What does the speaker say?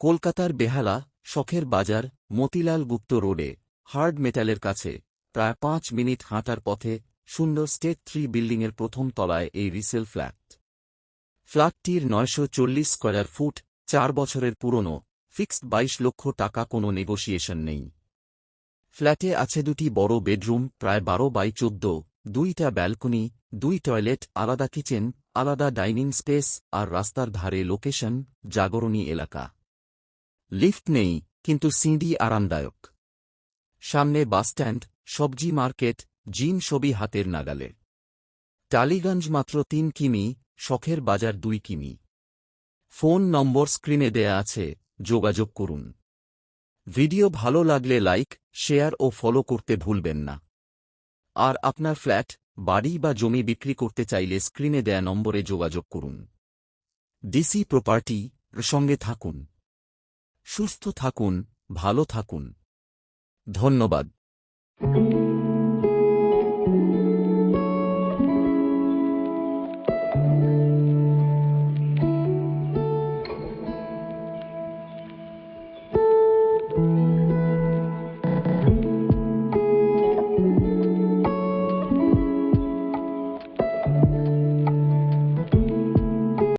কলকাতার বেহালা, শখের বাজার, মতিলাল গুপ্ত রোডে, হার্ড মেটালের কাছে, প্রায় 5 মিনিট হাঁটার পথে, সুন্দর স্টেট 3 বিল্ডিংয়ের প্রথম তলায় এই রিসেল ফ্ল্যাট। ফ্ল্যাটটির 940 স্কয়ার ফুট, 4 বছরের পুরনো, ফিক্সড 22 লক্ষ টাকা, কোনো নেগোসিয়েশন নেই। ফ্ল্যাটে আছে 2টি বড় বেডরুম, প্রায় 12x14, 2টা ব্যালকনি, 2 টয়লেট, আলাদা কিচেন, আলাদা ডাইনিং স্পেস, আর রাস্তার ধারে লোকেশন, জাগরণী এলাকা। লিফট নেই, কিন্তু সিঁড়ি আরামদায়ক। সামনে বাসস্ট্যান্ড, সবজি মার্কেট, জিম, সবই হাতের নাগালে। টালিগঞ্জ মাত্র 3 কিমি, শখের বাজার 2 কিমি। ফোন নম্বর স্ক্রিনে দেয়া আছে, যোগাযোগ করুন। ভিডিও ভালো লাগলে লাইক, শেয়ার ও ফলো করতে ভুলবেন না। আর আপনার ফ্ল্যাট, বাড়ি বা জমি বিক্রি করতে চাইলে স্ক্রিনে দেয়া নম্বরে যোগাযোগ করুন। ডিসি প্রপার্টি সঙ্গে থাকুন। সুস্থ থাকুন, ভালো থাকুন। ধন্যবাদ।